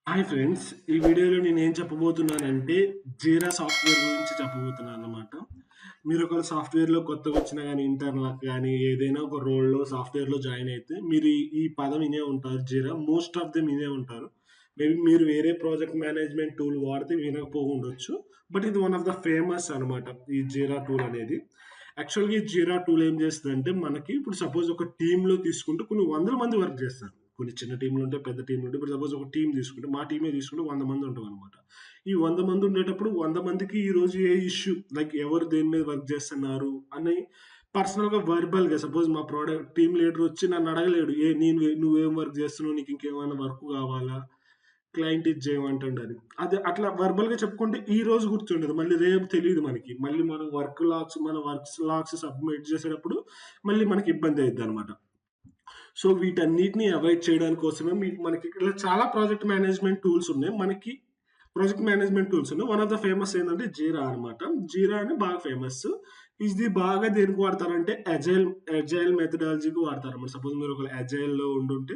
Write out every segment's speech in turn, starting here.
Hi friends. ఈ వీడియోలో నేనేం చెప్పబోతున్నానంటే, జీరా సాఫ్ట్‌వేర్ గురించి చెప్పబోతున్నాననమాట. మీరు ఒకవేళ సాఫ్ట్‌వేర్‌లో కొత్తగొచ్చినా గానీ, ఇంటర్న్‌లకు గానీ, ఏదైనా ఒక రోల్‌లో సాఫ్ట్‌వేర్‌లో జాయిన్ అయితే, మీరు ఈ పదం వినే ఉంటారు జీరా. మోస్ట్ ఆఫ్ దెమ్ వినే ఉంటారు. మేబీ మీరు వేరే ప్రాజెక్ట్ మేనేజ్‌మెంట్ టూల్ వాడితే వినకపోవుండొచ్చు. బట్ ఇది వన్ ఆఫ్ ద ఫేమస్ అనమాట. ఈ జీరా టూల్ అనేది. యాక్చువల్‌గా ఈ జీరా టూల్ ఏం చేస్తదంటే, మనకి ఇప్పుడు సపోజ్ ఒక టీమ్‌లో తీసుకుంటే కొన్ని వందల మంది వర్క్ చేస్తారు. కొన్ని చిన్న టీమ్‌లుంటాయి, పెద్ద టీమ్‌లుంటాయి. ఇప్పుడు సపోజ్ ఒక టీమ్ తీసుకుంటే, మా టీమే తీసుకుంటే 100 మంది ఉంటామనమాట. ఈ 100 మంది ఉండేటప్పుడు 100 మందికి ఈరోజు ఏ ఇష్యూ లైక్ ఎవరు దేని మీద వర్క్ చేస్తున్నారు అని పర్సనల్‌గా వర్బల్‌గా సపోజ్ మా టీమ్ లీడర్ వచ్చి నన్ను అడగలేడు. నువ్వేం వర్క్ చేస్తున్నావు? నీకు ఇంకేమైనా వర్క్ కావాలా? క్లయింట్ ఇది చేయమంటుండని. అది అట్లా వర్బల్‌గా చెప్పుకుంటే ఈ రోజు గుర్తుండదు. మళ్ళీ రేపు తెలీదు మనకి. మళ్ళీ మనం వర్క్స్ లాగ్స్ సబ్మిట్ చేసేటప్పుడు మళ్ళీ మనకి ఇబ్బంది అయిద్దనమాట. సో వీటన్నిటిని అవాయిడ్ చేయడానికి కోసమే మనకి ఇక్కడ చాలా ప్రాజెక్ట్ మేనేజ్మెంట్ టూల్స్ ఉన్నాయి. మనకి ప్రాజెక్ట్ మేనేజ్మెంట్ టూల్స్ ఉన్నాయి. వన్ ఆఫ్ ద ఫేమస్ ఏంటంటే జీరా అనమాట. జీరా అని బాగా ఫేమస్. ఇది బాగా దేనికి వాడతారంటే అజైల్ మెథడాలజీకి వాడతారన్నమాట. సపోజ్ మీరు ఒక అజైల్‌లో ఉండుంటే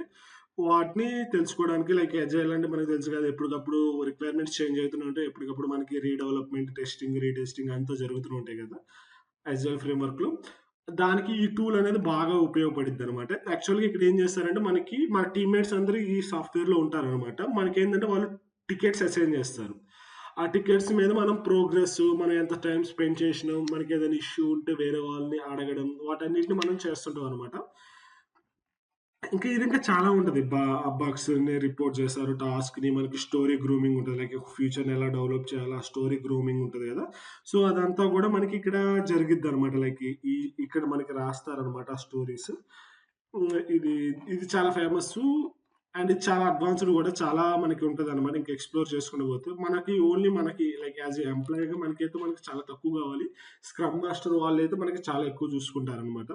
వాటిని తెలుసుకోవడానికి లైక్ అజైల్ అంటే మనకు తెలుసు కదా! ఎప్పటికప్పుడు రిక్వైర్మెంట్స్ చేంజ్ అవుతూనే ఉంటాయి. ఎప్పటికప్పుడు మనకి రీడెవలప్‌మెంట్, టెస్టింగ్, రీటెస్టింగ్ అంతా జరుగుతూనే ఉంటాయి కదా! అజైల్ ఫ్రేమ్‌వర్క్‌లో. దానికి ఈ టూల్ అనేది బాగా ఉపయోగపడిద్దనమాట. యాక్చువల్‌గా ఇక్కడ ఏం చేస్తారంటే మనకి మన టీమ్‌మేట్స్ అందరూ ఈ సాఫ్ట్‌వేర్‌లో ఉంటారనమాట. మనకేందంటే వాళ్ళు టికెట్స్ అసైన్ చేస్తారు. ఆ టికెట్స్ మీద మనం ప్రోగ్రెస్, మనం ఎంత టైమ్ స్పెండ్ చేసినాం, మనకేదైనా ఇష్యూ ఉంటే వేరే వాళ్ళని అడగడం, వాటన్నిటిని మనం చేస్తుంటాం అనమాట. ఇంకా చాలా ఉంటది. బగ్స్‌ని రిపోర్ట్ చేస్తారు. టాస్క్‌ని మనకి స్టోరీ గ్రూమింగ్ ఉంటది. లైక్ ఫ్యూచర్‌ని ఎలా డెవలప్ చేయాలా, స్టోరీ గ్రూమింగ్ ఉంటది గదా! సో, అదంతా గూడా మనకి ఇక్కడ జరిగిద్దనమాట. లైక్ ఇక్కడ మనకి రాస్తారనమాట ఆ స్టోరీస్. ఇది ఇది చాలా ఫేమస్సు. అండ్ ఇది చాలా అడ్వాన్స్‌డ్ గూడా. చాలా మనకి ఉంటదనమాట. ఇంకా ఎక్స్‌ప్లోర్ చేసుకుంటూ పోతే. మనకి లైక్ యాస్ ఎ ఎంప్లాయీగా మనకి చాలా తక్కువ గావాలి. స్క్రమ్ మాస్టర్ వాళ్ళైతే మనకి చాలా ఎక్కువ చూసుకుంటారనమాట.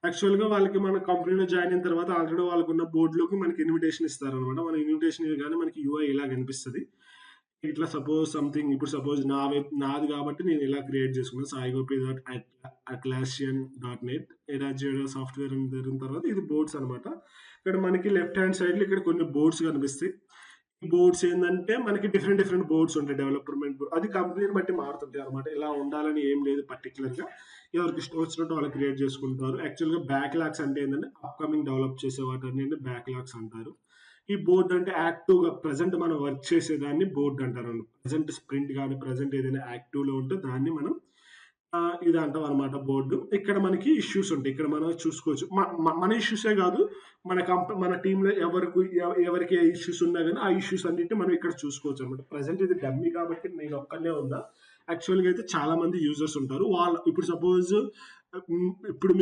యాక్చువల్‌గా వాళ్ళకి మన కంపెనీలో జాయిన్ అయిన తర్వాత ఆల్రెడీ వాళ్ళకున్న బోర్డ్‌లోకి మనకి ఇన్విటేషన్ ఇస్తారనమాట. మన ఇన్విటేషన్ ఇవ్వగానే మనకి యూఐ ఇలా కనిపిస్తది. ఇట్లా సపోజ్ నాది కాబట్టి నేను ఇలా క్రియేట్ చేసుకున్నాను. సాయిగోపి.అట్లాసియన్.నెట్ ఎడాజియో సాఫ్ట్‌వేర్ అని జరిగిన తర్వాత ఇది బోర్డ్స్ అనమాట. ఇక్కడ మనకి లెఫ్ట్ హ్యాండ్ సైడ్‌లో ఇక్కడ కొన్ని బోర్డ్స్ కనిపిస్తాయి. ఈ బోర్డ్స్ ఏందంటే మనకి డిఫరెంట్ డిఫరెంట్ బోర్డ్స్ ఉంటాయి. Development board. అది కంపెనీని బట్టి మారుతుంటాయి అనమాట. ఇలా ఉండాలని ఏం లేదు పర్టిక్యులర్‌గా. ఎవరికి ఇష్టం వచ్చినట్టు వాళ్ళు క్రియేట్ చేసుకుంటారు. యాక్చువల్‌గా బ్యాక్‌లాగ్స్ అంటే ఏందంటే అప్‌కమింగ్ డెవలప్ చేసే వాటన్నిటిని బ్యాక్‌లాగ్స్ అంటారు. ఈ బోర్డ్ అంటే యాక్టివ్‌గా ప్రెజెంట్ మనం వర్క్ చేసేదాన్ని బోర్డ్ అంటారండి. ప్రెజెంట్ స్ప్రింట్ గాని, ప్రెజెంట్ ఏదైనా యాక్టివ్‌లో ఉంటే దాన్ని మనం ఇది అంటామనమాట బోర్డు. ఇక్కడ మనకి ఇష్యూస్ ఉంటాయి. ఇక్కడ మనం చూసుకోవచ్చు. మ మ మన ఇష్యూసే గాదు. మన టీమ్‌లో ఎవరికి ఏ ఇష్యూస్ ఉన్నా గాని, ఆ ఇష్యూస్ అన్నిటిని మనం ఇక్కడ చూసుకోవచ్చనమాట. ప్రెజెంట్ ఇది డమ్మీ కాబట్టి నేనొక్కడినే ఉన్నా. యాక్చువల్‌గా అయితే చాలా మంది యూజర్స్ ఉంటారు. ఇప్పుడు సపోజ్ ఇప్పుడు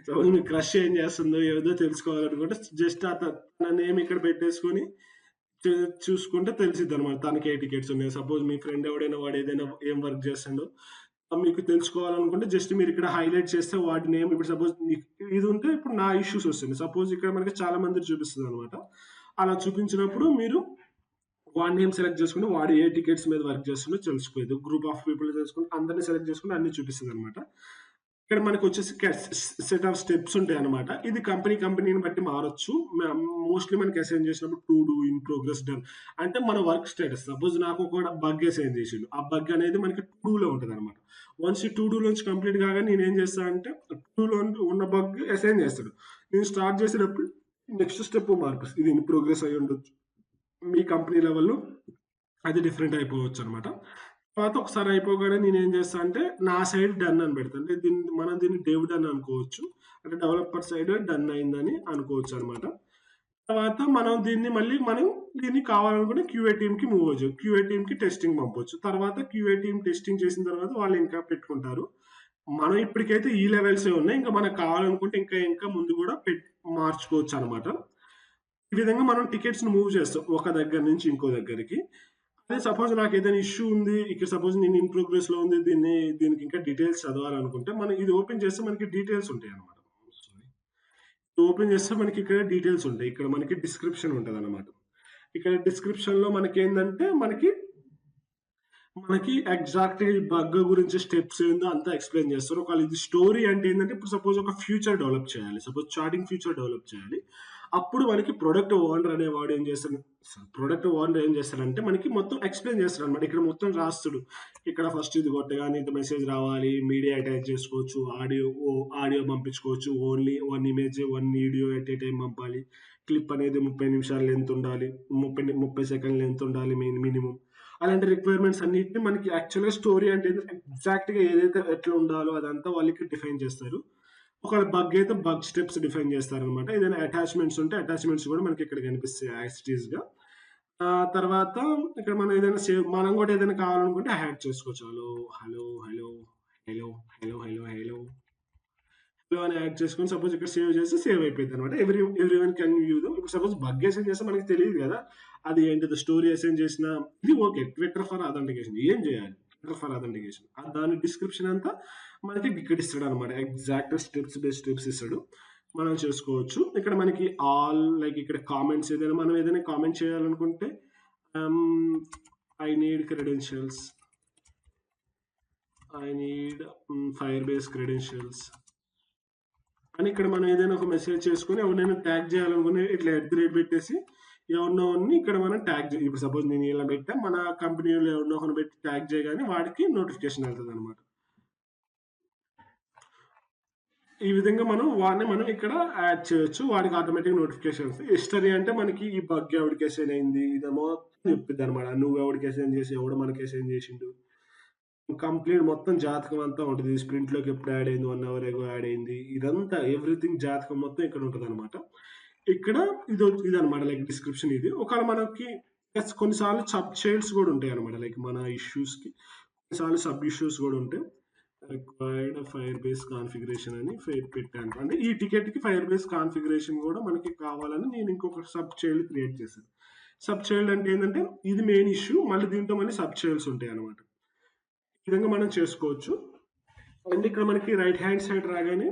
సపోజ్ మీ క్రష్ ఏం చేస్తుందో ఏదో తెలుసుకోవాలనుకుంటే జస్ట్ తన నేమ్ ఇక్కడ పెట్టేసుకొని చూ చూసుకుంటే తెలిసిద్దనమాట. తనకి ఏ టికెట్స్ ఉన్నాయి. సపోజ్ మీ ఫ్రెండ్ ఎవడైనా వాడు ఏదైనా ఏం వర్క్ చేస్తుండో మీకు తెలుసుకోవాలనుకుంటే జస్ట్ మీరు ఇక్కడ హైలైట్ చేస్తే వాటి నేమ్ ఇప్పుడు సపోజ్ ఇది ఉంటే ఇప్పుడు నా ఇష్యూస్ వస్తుంది. సపోజ్ ఇక్కడ మనకి చాలా మంది చూపిస్తుంది అనమాట. అలా చూపించినప్పుడు మీరు వాడి నేమ్ సెలెక్ట్ చేసుకుంటే వాడు ఏ టికెట్స్ మీద వర్క్ చేస్తుండో తెలుసుకోలేదు. గ్రూప్ ఆఫ్ పీపుల్ చేసుకుంటే అందరిని సెలెక్ట్ చేసుకుంటే అన్ని చూపిస్తుంది అనమాట. ఇక్కడ మనకొచ్చేసి సెట్ ఆఫ్ స్టెప్స్ ఉంటాయన్నమాట. ఇది కంపెనీని బట్టి మారొచ్చు. మోస్ట్‌లీ మనకి అసైన్ చేసినప్పుడు to do, in progress, done అంటే మన వర్క్ స్టేటస్. సపోజ్ నాకు ఒక బగ్ అసైన్ చేసిండు. ఆ బగ్ అనేది మనకి టు డూలో ఉంటదన్నమాట. వన్స్ ఈ టు డూ నుంచి కంప్లీట్ కాగానే నేనేం చేస్తా అంటే టు డూలో ఉన్న బగ్ అసైన్ చేస్తాడు. నేను స్టార్ట్ చేసేటప్పుడు నెక్స్ట్ స్టెప్ మార్పు ఇది ఇన్ ప్రోగ్రెస్ అయ్యి ఉండొచ్చు. మీ కంపెనీ లెవెల్‌లో అది డిఫరెంట్ అయిపోవచ్చనమాట. తర్వాత ఒకసారి అయిపోగానే నేనేం చేస్తా అంటే, నా సైడ్ డన్ అని పెడతా. అంటే దీన్ని డెవ్ డన్ అనుకోవచ్చు. అంటే డెవలపర్ సైడ్ డన్ అయిందని అనుకోవచ్చనమాట. తర్వాత మనం దీన్ని కావాలనుకుంటే క్యూఏ టీమ్‌కి మూవ్ అవ్వచ్చు. క్యూఏ టీమ్‌కి టెస్టింగ్ పంపొచ్చు. తర్వాత క్యూఏ టీమ్ టెస్టింగ్ చేసిన తర్వాత వాళ్ళు ఇంకా పెట్టుకుంటారు. మనం ఇప్పటికైతే ఈ లెవెల్సే ఉన్నాయి. ఇంకా మనకు కావాలనుకుంటే ఇంకా ముందు కూడా మార్చుకోవచ్చనమాట. ఈ విధంగా మనం టికెట్స్‌ని మూవ్ చేస్తాం. ఒక దగ్గర నుంచి ఇంకో దగ్గరికి. అదే సపోజ్ నాకేదైనా ఇష్యూ ఉంది. ఇక్కడ సపోజ్ నేను ఇన్ ప్రోగ్రెస్‌లో ఉంది. దీనికి ఇంకా డీటెయిల్స్ చదవాలనుకుంటే, మనం ఇది ఓపెన్ చేస్తే మనకి డీటెయిల్స్ ఉంటాయన్నమాట. సారీ. ఓపెన్ చేస్తే మనకి ఇక్కడ డీటెయిల్స్ ఉంటాయి. ఇక్కడ మనకి డిస్క్రిప్షన్ ఉంటదన్నమాట. ఇక్కడ డిస్క్రిప్షన్‌లో మనకి ఎగ్జాక్ట్‌గా ఈ బగ్ గురించి స్టెప్స్ ఏందో అంతా ఎక్స్‌ప్లెయిన్ చేస్తారు. ఒకవేళ ఇది స్టోరీ అంటే ఏందంటే, ఇప్పుడు సపోజ్ ఒక ఫ్యూచర్ డెవలప్ చేయాలి. సపోజ్ చాటింగ్ ఫ్యూచర్ డెవలప్ చేయాలి. అప్పుడు మనకి ప్రొడక్ట్ ఓనర్ అనేవాడు ఏం చేస్తాడు, ప్రొడక్ట్ ఓనర్ ఏం చేస్తాడంటే మనకి మొత్తం ఎక్స్‌ప్లెయిన్ చేస్తాడనమాట. ఇక్కడ మొత్తం రాస్తాడు. ఇక్కడ ఫస్ట్ ఇది కొట్టగానే ఇంత మెసేజ్ రావాలి. మీడియా అటాచ్ చేసుకోవచ్చు. ఆడియో పంపించుకోవచ్చు. Only 1 image, 1 video at a time పంపాలి. క్లిప్ అనేది 30 నిమిషాల లెంత్ ఉండాలి. 30 సెకండ్ల లెంత్ ఉండాలి మినిమమ్. అలాంటి రిక్వైర్మెంట్స్ అన్నిటిని మనకి యాక్చువల్‌గా స్టోరీ అంటే ఎగ్జాక్ట్‌గా ఏదైతే ఎట్లా ఉండాలో అదంతా వాళ్ళకి డిఫైన్ చేస్తారు. ఒకవేళ బగ్ అయితే బగ్ స్టెప్స్ డిఫైన్ చేస్తారనమాట. ఏదైనా అటాచ్‌మెంట్స్ ఉంటే అటాచ్‌మెంట్స్ కూడా మనకి ఇక్కడ కనిపిస్తాయి యాస్ ఇట్ ఈస్‌గా. తర్వాత ఇక్కడ మనం ఏదైనా మనం కూడా ఏదైనా కావాలనుకుంటే యాడ్ చేసుకోవచ్చు. Hello, hello, hello, hello, hello, hello, hello, hello అని యాడ్ చేసుకొని సపోజ్ ఇక్కడ సేవ్ చేస్తే సేవ్ అయిపోయిద్దనమాట. Everyone can view. ఇప్పుడు సపోజ్ బగ్ అసైన్ చేస్తే మనకి తెలీదు గదా! అది ఏంటిదో స్టోరీ అసైన్ చేసినా ఇది ఓకే. ట్విట్టర్ ఫర్ అథెంటికేషన్ ఏం చేయాలి? Twitter for authentication. దాని డిస్క్రిప్షన్ అంతా మనకి ఇక్కడ ఇస్తాడనమాట. ఎగ్జాక్ట్ స్టెప్స్ బై స్టెప్స్ ఇస్తాడు. మనం చేసుకోవచ్చు. ఇక్కడ మనకి ఆల్ లైక్ ఇక్కడ కామెంట్స్ ఏదైనా మనం ఏదైనా కామెంట్ చేయాలనుకుంటే ఆహ్, I need credentials. I need fire base credentials అని ఇక్కడ మనం ఏదైనా ఒక మెసేజ్ చేసుకొని ఎవరినైనా ట్యాగ్ చేయాలనుకుని ఇట్లా పెట్టేసి ఎవరినో ఇక్కడ మనం ట్యాగ్ ఇప్పుడు సపోజ్ నేను ఇలా పెట్టా మన కంపెనీలో ఎవరినో ఒకరిని పెట్టి ట్యాగ్ చేయగానే వాడికి నోటిఫికేషన్ వెళ్తుంది అనమాట. ఈ విధంగా మనం ఇక్కడ యాడ్ చేయొచ్చు. వాడికి ఆటోమేటిక్ నోటిఫికేషన్స్. హిస్టరీ అంటే మనకి ఈ బగ్ ఎవడికి అసైన్ అయింది ఇదేమో చెప్పిద్ది అనమాట. నువ్వు ఎవడికి అసైన్ చేసి ఎవడు మనకి అసైన్ చేసిండు కంప్లీట్ మొత్తం జాతకం అంతా ఉంటుంది. స్ప్రింట్‌లోకి ఎప్పుడు యాడ్ అయింది, 1 అవర్ ఎగో యాడ్ అయింది. ఇదంతా ఎవ్రీథింగ్ జాతకం మొత్తం ఇక్కడ ఉంటదనమాట. ఇక్కడ ఇదనమాట లైక్ డిస్క్రిప్షన్ ఇది. ఒకవేళ మనకి కొన్నిసార్లు సబ్ షెయిల్స్ కూడా ఉంటాయనమాట. లైక్ మన ఇష్యూస్‌కి కొన్నిసార్లు సబ్ ఇష్యూస్ కూడా ఉంటాయి. రిక్వైర్డ్ ఫైర్ బేస్ కాన్ఫిగరేషన్ అని పెట్టాను. అంటే ఈ టికెట్‌కి ఫైర్ బేస్ కాన్ఫిగరేషన్ కూడా మనకి కావాలని నేను ఇంకొక సబ్ చైల్డ్ క్రియేట్ చేశాను. సబ్ చైల్డ్ అంటే ఏంటంటే ఇది మెయిన్ ఇష్యూ. మళ్ళీ దీంట్లో మళ్ళీ సబ్ చైల్డ్స్ ఉంటాయనమాట. ఈ విధంగా మనం చేసుకోవచ్చు. అండ్ ఇక్కడ మనకి రైట్ హ్యాండ్ సైడ్ రాగానే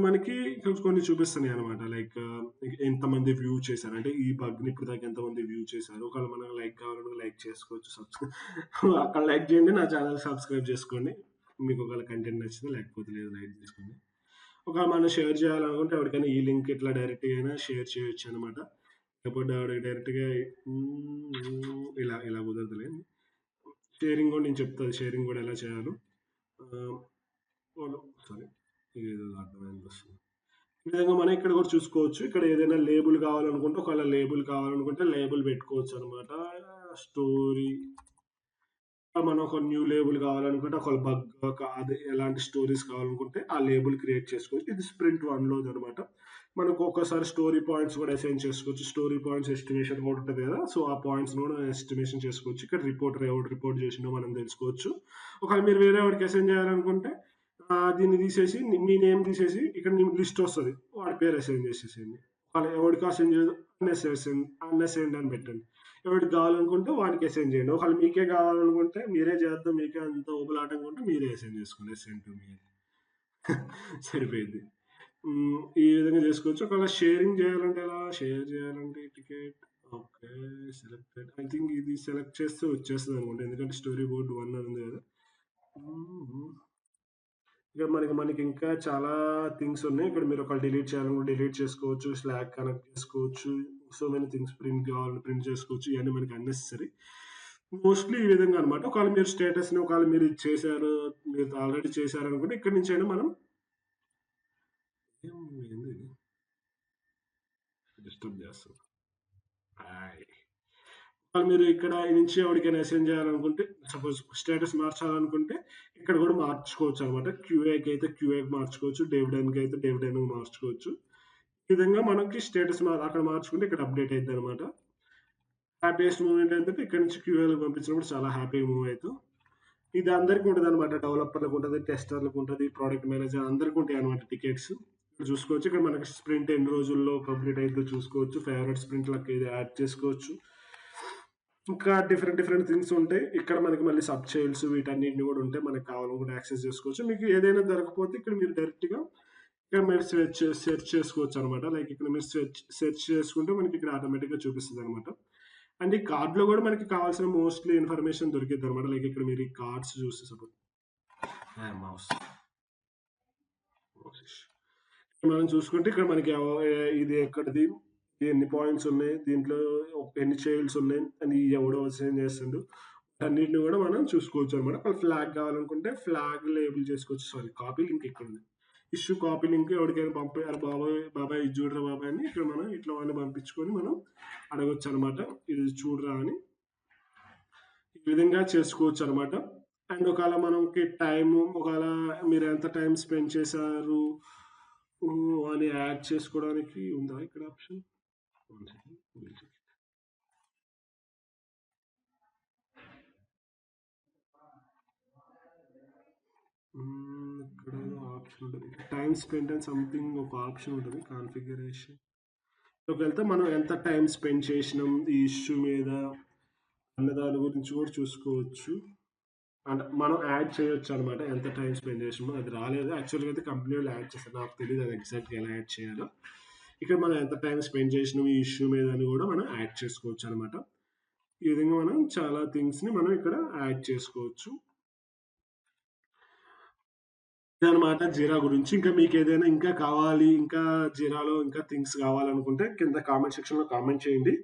మనకి కొన్ని చూపిస్తున్నాయి అనమాట. లైక్ ఎంతమంది వ్యూ చేశారు. అంటే ఈ బగ్‌ని ఇప్పటిదాకా ఎంతమంది వ్యూ చేశారు. ఒకవేళ మనం లైక్ కావాలంటే లైక్ చేసుకోవచ్చు. అక్కడ లైక్ చేయండి. నా ఛానల్ సబ్స్క్రైబ్ చేసుకోండి. మీకు ఒకవేళ కంటెంట్ నచ్చితే లేకపోతే లేదు లైక్ చేసుకోండి. ఒకవేళ మనం షేర్ చేయాలనుకుంటే ఎవరికైనా ఈ లింక్ ఇట్లా డైరెక్ట్‌గా అయినా షేర్ చేయొచ్చు అనమాట. లేకపోతే ఆవిడకి డైరెక్ట్‌గా ఇలా ఇలా కుదరదులే. షేరింగ్ కూడా నేను చెప్తాను. షేరింగ్ కూడా ఎలా చేయాలో. ఆహ్, సారీ ఇదేదో అర్థమైంది వస్తుంది. ఈ విధంగా మనం ఇక్కడ కూడా చూసుకోవచ్చు. ఇక్కడ ఏదైనా లేబుల్ కావాలనుకుంటే ఒకవేళ లేబుల్ కావాలనుకుంటే లేబుల్ పెట్టుకోవచ్చు అనమాట. స్టోరీ మనం ఒక న్యూ లేబుల్ కావాలనుకుంటే ఒక బగ్ అది ఎలాంటి స్టోరీస్ కావాలనుకుంటే ఆ లేబుల్ క్రియేట్ చేసుకోవచ్చు. ఇది స్ప్రింట్ 1లోదనమాట. మనకు ఒక్కోసారి స్టోరీ పాయింట్స్ కూడా అసైన్ చేసుకోవచ్చు. స్టోరీ పాయింట్స్ ఎస్టిమేషన్ కూడా ఉంటుంది కదా! సో, ఆ పాయింట్స్‌ని కూడా ఎస్టిమేషన్ చేసుకోవచ్చు. ఇక్కడ రిపోర్టర్ ఎవడు రిపోర్ట్ చేసిండో మనం తెలుసుకోవచ్చు. ఒకవేళ మీరు వేరే వాడికి అసైన్ చేయాలనుకుంటే దీన్ని తీసేసి మీ నేమ్ తీసేసి ఇక్కడ లిస్ట్ వస్తది. వాడి పేరు అసైన్ చేసేసేయండి. ఒకవేళ ఎవడికి అసైన్ చేయదు అన్అసైన్డ్ అని పెట్టండి. ఎవడికి కావాలనుకుంటే వాడికి అసైన్ చేయండి. ఒకవేళ మీకే కావాలనుకుంటే మీరే చేద్దాం మీకే అంత ఊబలాటంగా ఉంటే మీరే అసైన్ చేసుకోండి. అసైన్ టు మీ అని. సరిపోయిద్ది. ఈ విధంగా చేసుకోవచ్చు. ఒకవేళ షేరింగ్ చేయాలంటే ఎలా? షేర్ చేయాలంటే ticket okay. Selected. I think ఇది సెలెక్ట్ చేస్తే వచ్చేస్తదనుకుంటా. ఎందుకంటే స్టోరీ బోర్డ్ 1 అని ఉంది కదా! హుహు. ఇక మనకి ఇంకా చాలా థింగ్స్ ఉన్నాయి. ఇక్కడ మీరు ఒకవేళ డిలీట్ చేయాలనుకుంటే డిలీట్ చేసుకోవచ్చు. స్లాక్ కనెక్ట్ చేసుకోవచ్చు. సో మెనీ థింగ్స్ ప్రింట్ కావాలంటే ప్రింట్ చేసుకోవచ్చు. ఇవన్నీ మనకి అన్నెసెసరీ. మోస్ట్‌లీ ఈ విధంగా అనమాట. ఒకవేళ మీరు స్టేటస్‌ని ఒకవేళ మీరు ఇది చేశారు, మీరు ఆల్రెడీ చేశారనుకుంటే ఇక్కడి నుంచైనా మనం ఏందిది డిస్టర్బ్ చేస్తుంది. హాయ్. మీరు ఇక్కడ నుంచి ఎవరికైనా అసైన్ చేయాలనుకుంటే సపోజ్ స్టేటస్ మార్చాలనుకుంటే ఇక్కడ కూడా మార్చుకోవచ్చు అనమాట. క్యూఏకి అయితే క్యూఏకి మార్చుకోవచ్చు. డెవ్ అయితే డెవ్ మార్చుకోవచ్చు. ఈ విధంగా మనకి స్టేటస్ అక్కడ మార్చుకుంటే ఇక్కడ అప్డేట్ అయిద్దనమాట. హ్యాపీయెస్ట్ మూవ్‌మెంట్ ఏంటంటే ఇక్కడ నుంచి క్యూఏలోకి పంపించినప్పుడు చాలా హ్యాపీగా మూవ్ అయితాం. ఇది అందరికి ఉంటదనమాట. డెవలపర్‌లకు ఉంటది, టెస్టర్‌లకు ఉంటది, ప్రొడక్ట్ మేనేజర్ అందరికి ఉంటాయన్నమాట టికెట్స్. ఇక్కడ చూసుకోవచ్చు. ఇక్కడ మనకి స్ప్రింట్ ఎన్ని రోజుల్లో కంప్లీట్ అయిద్దో చూసుకోవచ్చు. ఫేవరెట్ స్ప్రింట్‌లకి ఇది యాడ్ చేసుకోవచ్చు. ఇంకా డిఫరెంట్ థింగ్స్ ఉంటాయి. ఇక్కడ మనకి మళ్ళీ సబ్ చైల్డ్స్ వీటన్నిటిని కూడా ఉంటాయి. మనకు కావాలనుకుంటే యాక్సెస్ చేసుకోవచ్చు. మీకు ఏదైనా దొరకకపోతే ఇక్కడ మీరు డైరెక్ట్‌గా ఇక్కడ మీరు సెర్చ్ చేసుకోవచ్చు అనమాట. లైక్ ఇక్కడ మీరు సెర్చ్ చేసుకుంటే మనకి ఇక్కడ ఆటోమేటిక్‌గా చూపిస్తదనమాట. అండ్ ఈ కార్డ్‌లో కూడా మనకి కావాల్సిన మోస్ట్‌లీ ఇన్ఫర్మేషన్ దొరికిద్దనమాట. లైక్ ఇక్కడ మీరు ఈ కార్డ్స్ చూస్తే సపోజ్ మౌస్ మనం చూసుకుంటే ఇక్కడ మనకి ఇది ఎక్కడిది ఎన్ని పాయింట్స్ ఉన్నాయి, దీంట్లో ఎన్ని చైల్డ్స్ ఉన్నాయి అని ఎవడో అసైన్ చేస్తుండు. అన్నిటిని కూడా మనం చూసుకోవచ్చు అనమాట. ఫ్లాగ్ కావాలనుకుంటే ఫ్లాగ్ లేబుల్ చేసుకోవచ్చు. సారీ, కాపీ లింక్ ఇక్కడ ఉంది. ఇష్యూ కాపీ లింక్ ఎవరికైనా పంపారు, బాబాయ్ బాబాయ్ ఇది చూడరా బాబాయ్ అని ఇక్కడ మనం ఇట్లా వాడిని పంపించుకొని మనం అడగొచ్చు అనమాట. ఇది చూడరా అని ఈ విధంగా చేసుకోవచ్చు అనమాట. అండ్ ఒకవేళ మనకి టైము, ఒకవేళ మీరు ఎంత టైం స్పెండ్ చేశారు అని యాడ్ చేసుకోవడానికి ఉందా ఇక్కడ ఆప్షన్? ఇక్కడ ఆప్షన్ ఉంటుంది, టైం స్పెండ్ అండ్ సంథింగ్ ఒక ఆప్షన్ ఉంటుంది, కాన్ఫిగరేషన్. వెళ్తే మనం ఎంత టైం స్పెండ్ చేసినాం ఈ ఇష్యూ మీద అన్న దాని గురించి కూడా చూసుకోవచ్చు. అంటే మనం యాడ్ చేయొచ్చు అనమాట, ఎంత టైం స్పెండ్ చేసినామో. అది రాలేదు యాక్చువల్గా, అయితే కంపెనీ వాళ్ళు యాడ్ చేస్తారు, నాకు తెలియదు అది ఎగ్జాక్ట్గా ఎలా యాడ్ చేయాలో. ఇక్కడ మనం ఎంత టైం స్పెండ్ చేసినాం ఈ ఇష్యూ మీద అని కూడా మనం యాడ్ చేసుకోవచ్చు అనమాట. ఈ విధంగా మనం చాలా థింగ్స్ని మనం ఇక్కడ యాడ్ చేసుకోవచ్చు. ఇదనమాట జీరా గురించి. ఇంకా మీకు ఏదైనా ఇంకా కావాలి, ఇంకా జీరాలో ఇంకా థింగ్స్ కావాలనుకుంటే కింద కామెంట్ సెక్షన్లో కామెంట్ చేయండి.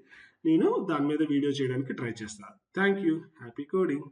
నేను దాని మీద వీడియో చేయడానికి ట్రై చేస్తాను. Thank you. Happy coding.